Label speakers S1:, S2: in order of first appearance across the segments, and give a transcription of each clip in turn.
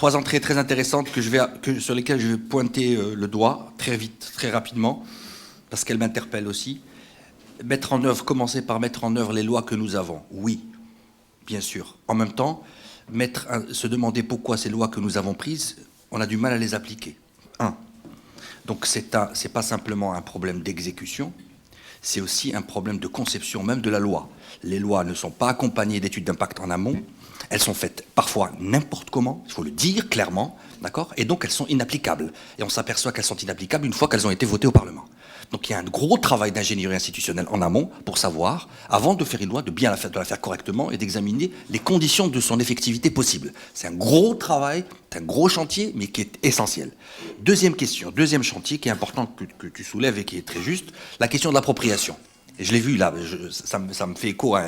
S1: 3 entrées très intéressantes sur lesquelles je vais pointer le doigt très vite, très rapidement, parce qu'elles m'interpellent aussi. Commencer par mettre en œuvre les lois que nous avons. Oui, bien sûr. En même temps, se demander pourquoi ces lois que nous avons prises, on a du mal à les appliquer. Donc c'est pas simplement un problème d'exécution, c'est aussi un problème de conception même de la loi. Les lois ne sont pas accompagnées d'études d'impact en amont, elles sont faites parfois n'importe comment, il faut le dire clairement, d'accord, et donc elles sont inapplicables. Et on s'aperçoit qu'elles sont inapplicables une fois qu'elles ont été votées au Parlement. Donc il y a un gros travail d'ingénierie institutionnelle en amont pour savoir, avant de faire une loi, de bien la faire, de la faire correctement et d'examiner les conditions de son effectivité possible. C'est un gros travail, c'est un gros chantier, mais qui est essentiel. Deuxième question, deuxième chantier qui est important que tu soulèves et qui est très juste, la question de l'appropriation. Et je l'ai vu là, ça me fait écho à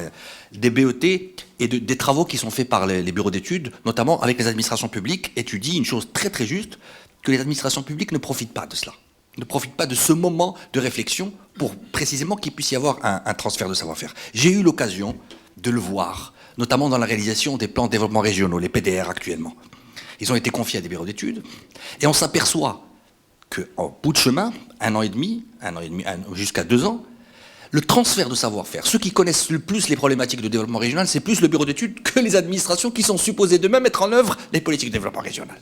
S1: des BET et des travaux qui sont faits par les bureaux d'études, notamment avec les administrations publiques, et tu dis une chose très très juste, que les administrations publiques ne profitent pas de cela. Ne profitent pas de ce moment de réflexion pour précisément qu'il puisse y avoir un transfert de savoir-faire. J'ai eu l'occasion de le voir, notamment dans la réalisation des plans de développement régionaux, les PDR actuellement. Ils ont été confiés à des bureaux d'études, et on s'aperçoit qu'en bout de chemin, un an et demi jusqu'à 2 ans, le transfert de savoir-faire, ceux qui connaissent le plus les problématiques de développement régional, c'est plus le bureau d'études que les administrations qui sont supposées de même mettre en œuvre les politiques de développement régional.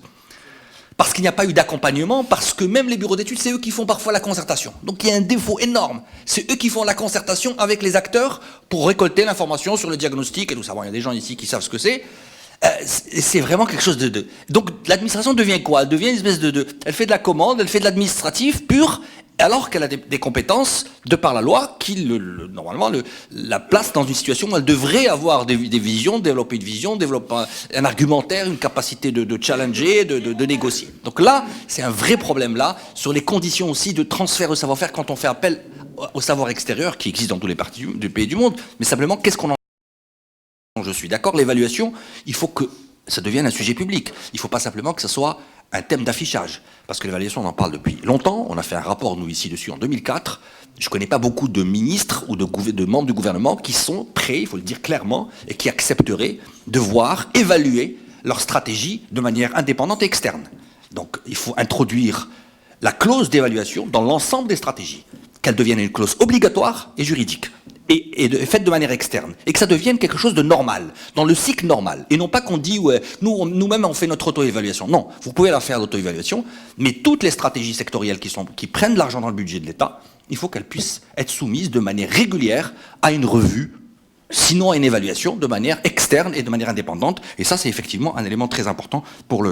S1: Parce qu'il n'y a pas eu d'accompagnement, parce que même les bureaux d'études, c'est eux qui font parfois la concertation. Donc il y a un défaut énorme. C'est eux qui font la concertation avec les acteurs pour récolter l'information sur le diagnostic et tout ça. Bon, il y a des gens ici qui savent ce que c'est. C'est vraiment quelque chose de... Donc l'administration devient quoi? Elle devient une espèce Elle fait de la commande, elle fait de l'administratif pur, alors qu'elle a des compétences, de par la loi, qui normalement la place dans une situation où elle devrait avoir des visions, développer une vision, développer un argumentaire, une capacité de challenger, de négocier. Donc là, c'est un vrai problème là, sur les conditions aussi de transfert de savoir-faire quand on fait appel au savoir extérieur, qui existe dans tous les pays du monde, mais simplement, qu'est-ce qu'on en... Je suis d'accord, l'évaluation, il faut que ça devienne un sujet public. Il ne faut pas simplement que ce soit un thème d'affichage. Parce que l'évaluation, on en parle depuis longtemps. On a fait un rapport, nous, ici, dessus, en 2004. Je ne connais pas beaucoup de ministres ou de membres du gouvernement qui sont prêts, il faut le dire clairement, et qui accepteraient de voir évaluer leur stratégie de manière indépendante et externe. Donc, il faut introduire la clause d'évaluation dans l'ensemble des stratégies, qu'elle devienne une clause obligatoire et juridique. Et faite de manière externe, et que ça devienne quelque chose de normal, dans le cycle normal, et non pas qu'on dit ouais, nous-mêmes on fait notre auto-évaluation. Non, vous pouvez la faire l'auto-évaluation, mais toutes les stratégies sectorielles qui prennent de l'argent dans le budget de l'État, il faut qu'elles puissent être soumises de manière régulière à une revue, sinon à une évaluation de manière externe et de manière indépendante. Et ça, c'est effectivement un élément très important pour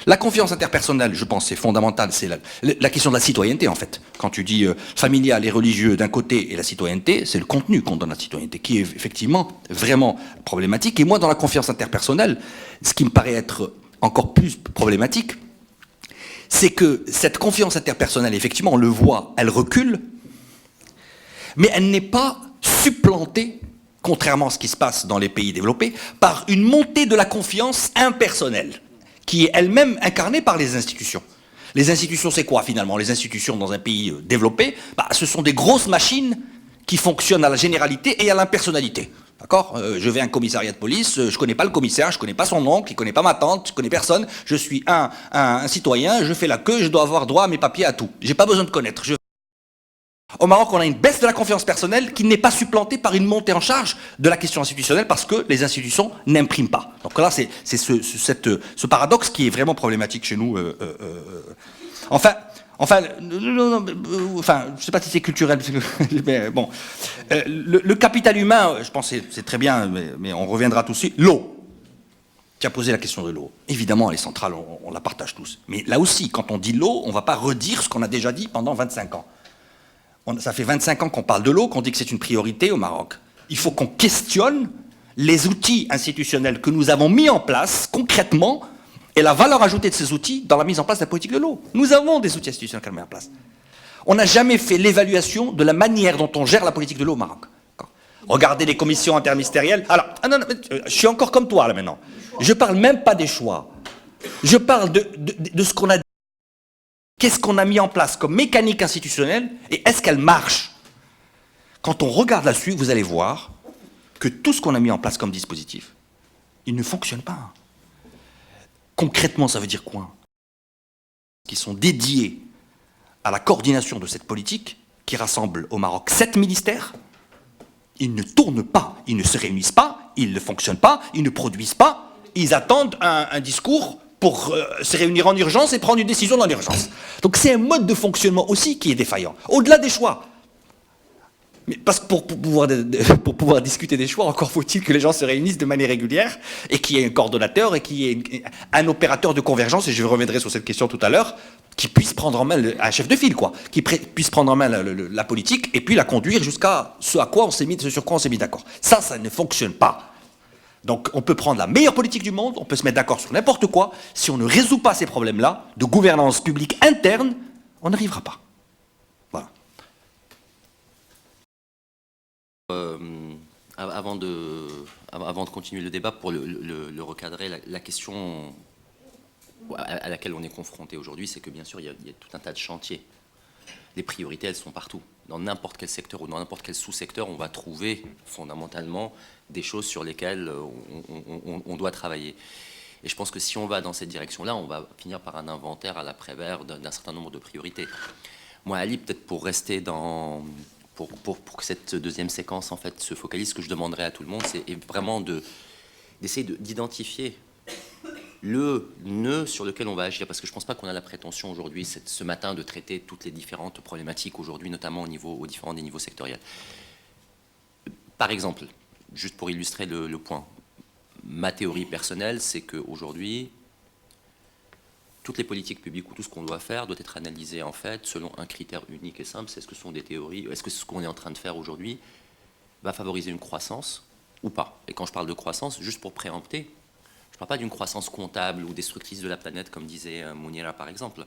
S1: la confiance interpersonnelle, je pense, c'est fondamental. C'est la question de la citoyenneté, en fait. Quand tu dis familial et religieux d'un côté et la citoyenneté, c'est le contenu qu'on donne à la citoyenneté, qui est effectivement vraiment problématique. Et moi, dans la confiance interpersonnelle, ce qui me paraît être encore plus problématique, c'est que cette confiance interpersonnelle, effectivement, on le voit, elle recule, mais elle n'est pas supplantée, contrairement à ce qui se passe dans les pays développés, par une montée de la confiance impersonnelle, qui est elle-même incarnée par les institutions. Les institutions, c'est quoi finalement? Les institutions dans un pays développé, ce sont des grosses machines qui fonctionnent à la généralité et à l'impersonnalité. D'accord? Je vais à un commissariat de police, je ne connais pas le commissaire, je ne connais pas son oncle, il ne connaît pas ma tante, je ne connais personne, je suis un citoyen, je fais la queue, je dois avoir droit à mes papiers, à tout. Je n'ai pas besoin de connaître. Au Maroc, on a une baisse de la confiance personnelle qui n'est pas supplantée par une montée en charge de la question institutionnelle parce que les institutions n'impriment pas. Donc là, c'est ce paradoxe qui est vraiment problématique chez nous. Enfin, je ne sais pas si c'est culturel, mais bon. Le capital humain, je pense que c'est très bien, mais on reviendra tout de suite. L'eau. Tu as posé la question de l'eau. Évidemment, elle est centrale, on la partage tous. Mais là aussi, quand on dit l'eau, on ne va pas redire ce qu'on a déjà dit pendant 25 ans. Ça fait 25 ans qu'on parle de l'eau, qu'on dit que c'est une priorité au Maroc. Il faut qu'on questionne les outils institutionnels que nous avons mis en place concrètement et la valeur ajoutée de ces outils dans la mise en place de la politique de l'eau. Nous avons des outils institutionnels qu'on met en place. On n'a jamais fait l'évaluation de la manière dont on gère la politique de l'eau au Maroc. Regardez les commissions interministérielles. Alors, je suis encore comme toi là maintenant. Je ne parle même pas des choix. Je parle de ce qu'on a dit. Qu'est-ce qu'on a mis en place comme mécanique institutionnelle et est-ce qu'elle marche? Quand on regarde là-dessus, vous allez voir que tout ce qu'on a mis en place comme dispositif, il ne fonctionne pas. Concrètement, ça veut dire quoi? Qui sont dédiés à la coordination de cette politique, qui rassemble au Maroc 7 ministères. Ils ne tournent pas, ils ne se réunissent pas, ils ne fonctionnent pas, ils ne produisent pas. Ils attendent un discours pour se réunir en urgence et prendre une décision dans l'urgence. Donc c'est un mode de fonctionnement aussi qui est défaillant, au-delà des choix. Mais parce que pour pouvoir discuter des choix, encore faut-il que les gens se réunissent de manière régulière et qu'il y ait un coordonnateur et qu'il y ait un opérateur de convergence, et je reviendrai sur cette question tout à l'heure, qui puisse prendre en main, un chef de file, quoi, qui puisse prendre en main la politique et puis la conduire jusqu'à ce sur quoi on s'est mis d'accord. Ça ne fonctionne pas. Donc on peut prendre la meilleure politique du monde, on peut se mettre d'accord sur n'importe quoi, si on ne résout pas ces problèmes-là de gouvernance publique interne, on n'arrivera pas. Voilà.
S2: Avant de continuer le débat, pour le recadrer, la question à laquelle on est confronté aujourd'hui, c'est que bien sûr, il y a tout un tas de chantiers. Les priorités, elles sont partout. Dans n'importe quel secteur ou dans n'importe quel sous-secteur, on va trouver fondamentalement des choses sur lesquelles on doit travailler. Et je pense que si on va dans cette direction-là, on va finir par un inventaire à l'après-vert d'un certain nombre de priorités. Moi, Ali, peut-être pour rester dans... Pour que cette deuxième séquence en fait se focalise, ce que je demanderais à tout le monde, c'est vraiment d'essayer d'identifier le nœud sur lequel on va agir, parce que je ne pense pas qu'on a la prétention aujourd'hui, ce matin, de traiter toutes les différentes problématiques aujourd'hui, notamment aux différents des niveaux sectoriels. Par exemple, juste pour illustrer le point, ma théorie personnelle, c'est qu'aujourd'hui, toutes les politiques publiques ou tout ce qu'on doit faire doit être analysé en fait selon un critère unique et simple. C'est ce que sont des théories, est-ce que ce qu'on est en train de faire aujourd'hui va favoriser une croissance ou pas? Et quand je parle de croissance, juste pour préempter, je ne parle pas d'une croissance comptable ou destructrice de la planète, comme disait Mounira par exemple.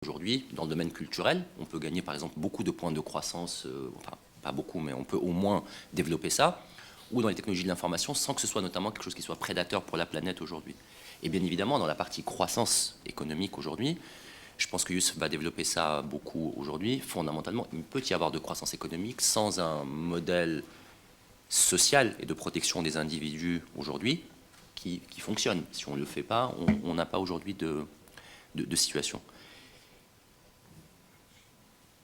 S2: Aujourd'hui, dans le domaine culturel, on peut gagner par exemple beaucoup de points de croissance, enfin pas beaucoup, mais on peut au moins développer ça, ou dans les technologies de l'information, sans que ce soit notamment quelque chose qui soit prédateur pour la planète aujourd'hui. Et bien évidemment, dans la partie croissance économique aujourd'hui, je pense que Youssef va développer ça beaucoup aujourd'hui. Fondamentalement, il peut y avoir de croissance économique sans un modèle social et de protection des individus aujourd'hui qui fonctionne. Si on ne le fait pas, on n'a pas aujourd'hui de situation.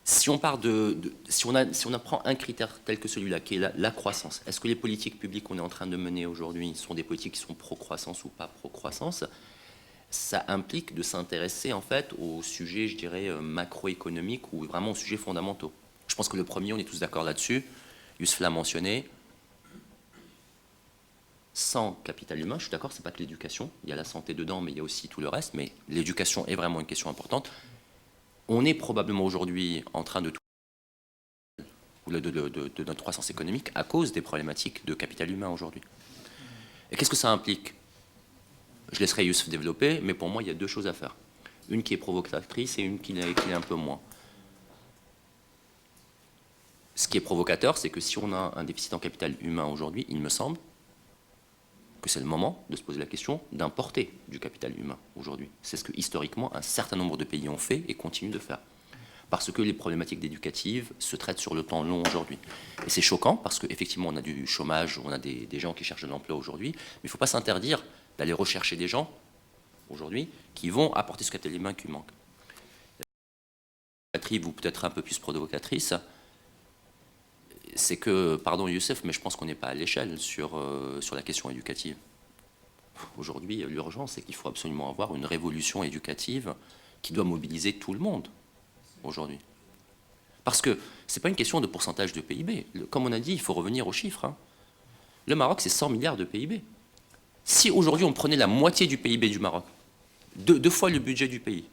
S2: Si on prend un critère tel que celui-là, qui est la croissance, est-ce que les politiques publiques qu'on est en train de mener aujourd'hui sont des politiques qui sont pro-croissance ou pas pro-croissance? Ça implique de s'intéresser en fait aux sujets, je dirais, macroéconomiques ou vraiment aux sujets fondamentaux. Je pense que le premier, on est tous d'accord là-dessus, Youssef l'a mentionné, sans capital humain, je suis d'accord, c'est pas que l'éducation, il y a la santé dedans, mais il y a aussi tout le reste, mais l'éducation est vraiment une question importante. On est probablement aujourd'hui en train de notre croissance économique à cause des problématiques de capital humain aujourd'hui. Et qu'est-ce que ça implique? Je laisserai Youssef développer, mais pour moi, il y a deux choses à faire. Une qui est provocatrice et une qui l'est un peu moins. Ce qui est provocateur, c'est que si on a un déficit en capital humain aujourd'hui, il me semble que c'est le moment de se poser la question d'importer du capital humain aujourd'hui. C'est ce que historiquement un certain nombre de pays ont fait et continuent de faire. Parce que les problématiques éducatives se traitent sur le temps long aujourd'hui. Et c'est choquant parce qu'effectivement on a du chômage, on a des gens qui cherchent de l'emploi aujourd'hui, mais il ne faut pas s'interdire d'aller rechercher des gens aujourd'hui qui vont apporter ce capital humain qui manque. Ou peut-être un peu plus provocatrice, c'est que, pardon Youssef, mais je pense qu'on n'est pas à l'échelle sur la question éducative. Aujourd'hui, l'urgence, c'est qu'il faut absolument avoir une révolution éducative qui doit mobiliser tout le monde aujourd'hui. Parce que ce n'est pas une question de pourcentage de PIB. Comme on a dit, il faut revenir aux chiffres. Hein. Le Maroc, c'est 100 milliards de PIB. Si aujourd'hui on prenait la moitié du PIB du Maroc, deux fois le budget du pays,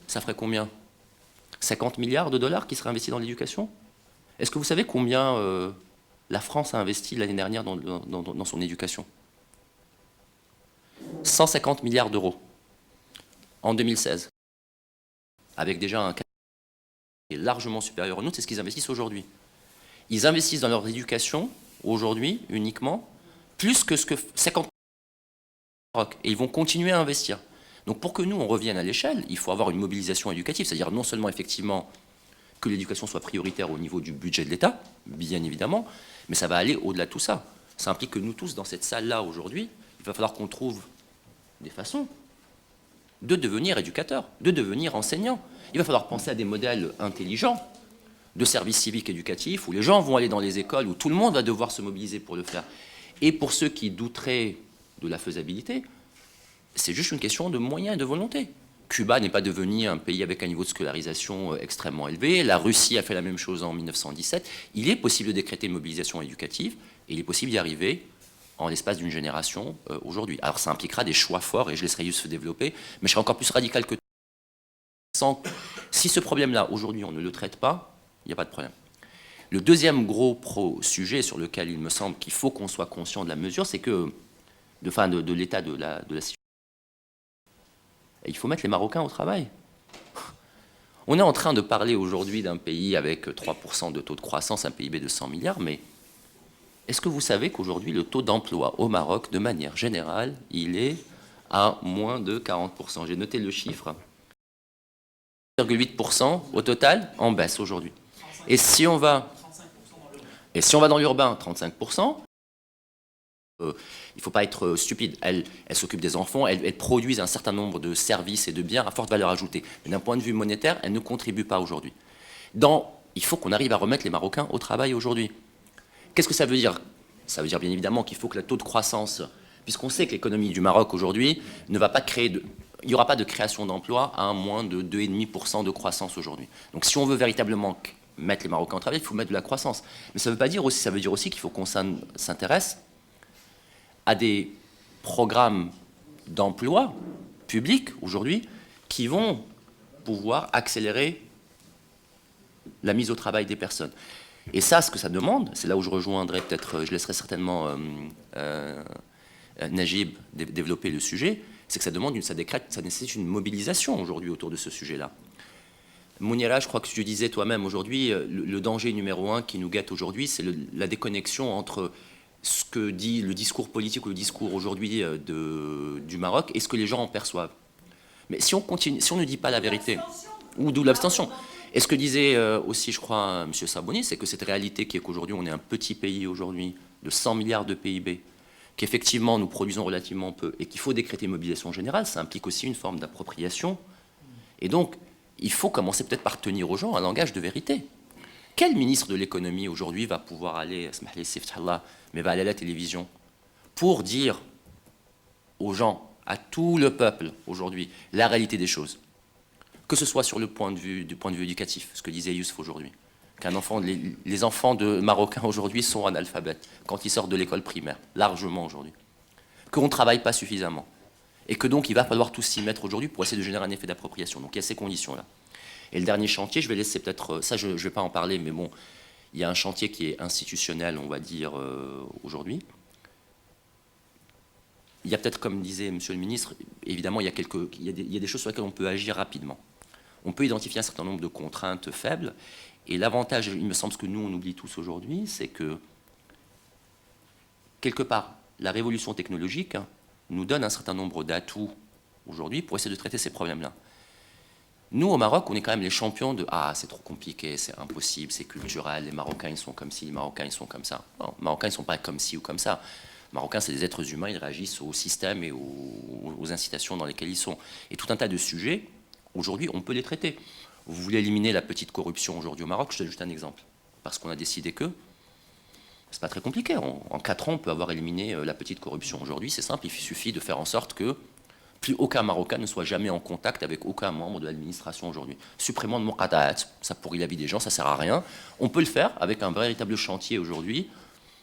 S2: ça ferait combien? 50 milliards de dollars qui seraient investis dans l'éducation? Est-ce que vous savez combien la France a investi l'année dernière dans son éducation? 150 milliards d'euros en 2016, avec déjà un capital qui est largement supérieur au nôtre, c'est ce qu'ils investissent aujourd'hui. Ils investissent dans leur éducation, aujourd'hui, uniquement, plus que ce que 50 milliards, et ils vont continuer à investir. Donc pour que nous, on revienne à l'échelle, il faut avoir une mobilisation éducative, c'est-à-dire non seulement, effectivement, que l'éducation soit prioritaire au niveau du budget de l'État, bien évidemment, mais ça va aller au-delà de tout ça. Ça implique que nous tous, dans cette salle-là, aujourd'hui, il va falloir qu'on trouve des façons de devenir éducateur, de devenir enseignant. Il va falloir penser à des modèles intelligents de services civiques éducatifs où les gens vont aller dans les écoles, où tout le monde va devoir se mobiliser pour le faire. Et pour ceux qui douteraient de la faisabilité, c'est juste une question de moyens et de volonté. Cuba n'est pas devenu un pays avec un niveau de scolarisation extrêmement élevé. La Russie a fait la même chose en 1917. Il est possible de décréter une mobilisation éducative et il est possible d'y arriver en l'espace d'une génération aujourd'hui. Alors ça impliquera des choix forts et je laisserai Youssef se développer, mais je serai encore plus radical que si ce problème-là, aujourd'hui, on ne le traite pas, il n'y a pas de problème. Le deuxième gros sujet sur lequel il me semble qu'il faut qu'on soit conscient de la mesure, c'est que, de l'état de la situation, il faut mettre les Marocains au travail. On est en train de parler aujourd'hui d'un pays avec 3% de taux de croissance, un PIB de 100 milliards, mais est-ce que vous savez qu'aujourd'hui, le taux d'emploi au Maroc, de manière générale, il est à moins de 40%? J'ai noté le chiffre. 0,8% au total en baisse aujourd'hui. Et si on va dans l'urbain, 35%, il ne faut pas être stupide. Elles s'occupent des enfants, elles produisent un certain nombre de services et de biens à forte valeur ajoutée. Mais d'un point de vue monétaire, elles ne contribuent pas aujourd'hui. Il faut qu'on arrive à remettre les Marocains au travail aujourd'hui. Qu'est-ce que ça veut dire? Ça veut dire bien évidemment qu'il faut que le taux de croissance, puisqu'on sait que l'économie du Maroc aujourd'hui ne va pas créer il n'y aura pas de création d'emplois à moins de 2,5% de croissance aujourd'hui. Donc si on veut véritablement mettre les Marocains au travail, il faut mettre de la croissance. Mais ça veut dire aussi qu'il faut qu'on s'intéresse à des programmes d'emploi publics aujourd'hui qui vont pouvoir accélérer la mise au travail des personnes. Et ça, ce que ça demande, c'est là où je rejoindrai peut-être, je laisserai certainement Najib développer le sujet, c'est que ça nécessite une mobilisation aujourd'hui autour de ce sujet-là. Mounira, je crois que tu disais toi-même aujourd'hui, le danger numéro un qui nous guette aujourd'hui, c'est la déconnexion entre ce que dit le discours politique ou le discours aujourd'hui du Maroc et ce que les gens en perçoivent. Mais si on ne dit pas la vérité, ou d'où l'abstention, et ce que disait aussi, je crois, M. Saboni, c'est que cette réalité qui est qu'aujourd'hui, on est un petit pays aujourd'hui de 100 milliards de PIB, qu'effectivement nous produisons relativement peu et qu'il faut décréter une mobilisation générale, ça implique aussi une forme d'appropriation. Et donc, il faut commencer peut-être par tenir aux gens un langage de vérité. Quel ministre de l'économie aujourd'hui va pouvoir aller, mais va aller à la télévision pour dire aux gens, à tout le peuple aujourd'hui, la réalité des choses? Que ce soit sur du point de vue éducatif, ce que disait Youssef aujourd'hui, les enfants de Marocains aujourd'hui sont analphabètes quand ils sortent de l'école primaire, largement aujourd'hui. Qu'on ne travaille pas suffisamment. Et que donc il va falloir tous s'y mettre aujourd'hui pour essayer de générer un effet d'appropriation. Donc il y a ces conditions-là. Et le dernier chantier, je vais laisser peut-être, ça je ne vais pas en parler, mais bon, il y a un chantier qui est institutionnel, on va dire, aujourd'hui. Il y a peut-être, comme disait Monsieur le Ministre, évidemment, il y a des choses sur lesquelles on peut agir rapidement. On peut identifier un certain nombre de contraintes faibles. Et l'avantage, il me semble, ce que nous, on oublie tous aujourd'hui, c'est que, quelque part, la révolution technologique nous donne un certain nombre d'atouts aujourd'hui pour essayer de traiter ces problèmes-là. Nous, au Maroc, on est quand même les champions de « Ah, c'est trop compliqué, c'est impossible, c'est culturel, les Marocains, ils sont comme ci, les Marocains, ils sont comme ça. » Non, les Marocains, ils ne sont pas comme ci ou comme ça. Les Marocains, c'est des êtres humains, ils réagissent au système et aux incitations dans lesquelles ils sont. Et tout un tas de sujets, aujourd'hui, on peut les traiter. Vous voulez éliminer la petite corruption aujourd'hui au Maroc, je te donne juste un exemple. Parce qu'on a décidé que c'est pas très compliqué. En 4 ans, on peut avoir éliminé la petite corruption. Aujourd'hui, c'est simple, il suffit de faire en sorte que plus aucun Marocain ne soit jamais en contact avec aucun membre de l'administration aujourd'hui. Supprimons le muqatta'at, ça pourrit la vie des gens, ça sert à rien. On peut le faire avec un véritable chantier aujourd'hui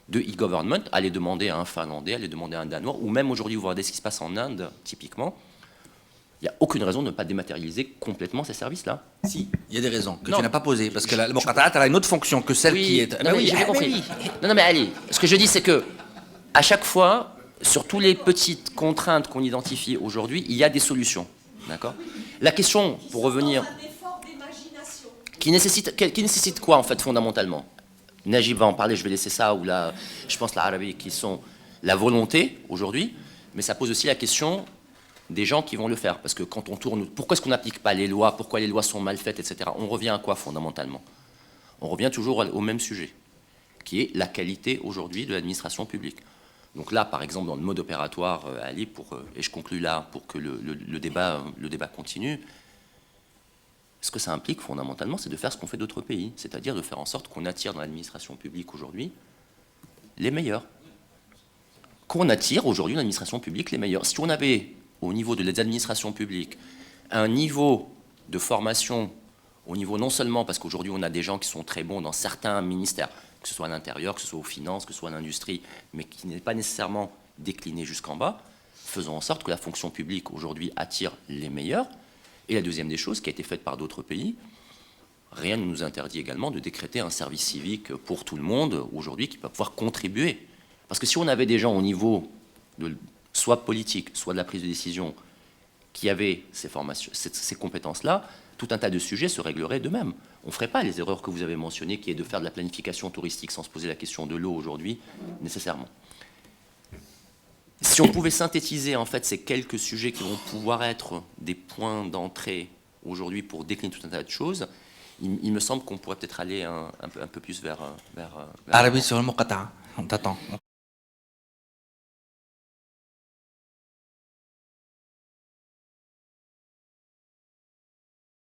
S2: de e-government, aller demander à un Finlandais, aller demander à un Danois, ou même aujourd'hui, vous voyez ce qui se passe en Inde, typiquement. Il n'y a aucune raison de ne pas dématérialiser complètement ces services-là.
S1: Si, il y a des raisons que tu n'as pas posées, parce que la muqatta'at a une autre fonction que celle qui est...
S2: Oui, j'ai bien compris. Non, mais allez, ce que je dis, c'est que à chaque fois, sur toutes les petites contraintes qu'on identifie aujourd'hui, il y a des solutions. D'accord ? La question, pour revenir... Qui nécessite quoi, en fait, fondamentalement ? Najib va en parler, je vais laisser ça, ou là, je pense l'Arabie, qui sont la volonté, aujourd'hui, mais ça pose aussi la question des gens qui vont le faire. Parce que quand on tourne... Pourquoi est-ce qu'on n'applique pas les lois ? Pourquoi les lois sont mal faites, etc. On revient à quoi, fondamentalement ? On revient toujours au même sujet, qui est la qualité, aujourd'hui, de l'administration publique. Donc là, par exemple, dans le mode opératoire, Ali, et je conclus là pour que le débat continue, ce que ça implique fondamentalement, c'est de faire ce qu'ont fait d'autres pays, c'est-à-dire de faire en sorte qu'on attire dans l'administration publique aujourd'hui les meilleurs. Qu'on attire aujourd'hui dans l'administration publique les meilleurs. Si on avait, au niveau de l'administration publique, un niveau de formation, au niveau non seulement, parce qu'aujourd'hui on a des gens qui sont très bons dans certains ministères, que ce soit à l'intérieur, que ce soit aux finances, que ce soit à l'industrie, mais qui n'est pas nécessairement décliné jusqu'en bas, faisons en sorte que la fonction publique aujourd'hui attire les meilleurs. Et la deuxième des choses qui a été faite par d'autres pays, rien ne nous interdit également de décréter un service civique pour tout le monde aujourd'hui qui va pouvoir contribuer. Parce que si on avait des gens au niveau de soit politique, soit de la prise de décision, qui avaient ces formations, ces compétences-là, tout un tas de sujets se régleraient d'eux-mêmes. On ne ferait pas les erreurs que vous avez mentionnées, qui est de faire de la planification touristique sans se poser la question de l'eau aujourd'hui, nécessairement. Si on pouvait synthétiser en fait ces quelques sujets qui vont pouvoir être des points d'entrée aujourd'hui pour décliner tout un tas de choses, il me semble qu'on pourrait peut-être aller un peu plus vers...
S1: Arabie sur le Moqata'a, on t'attend.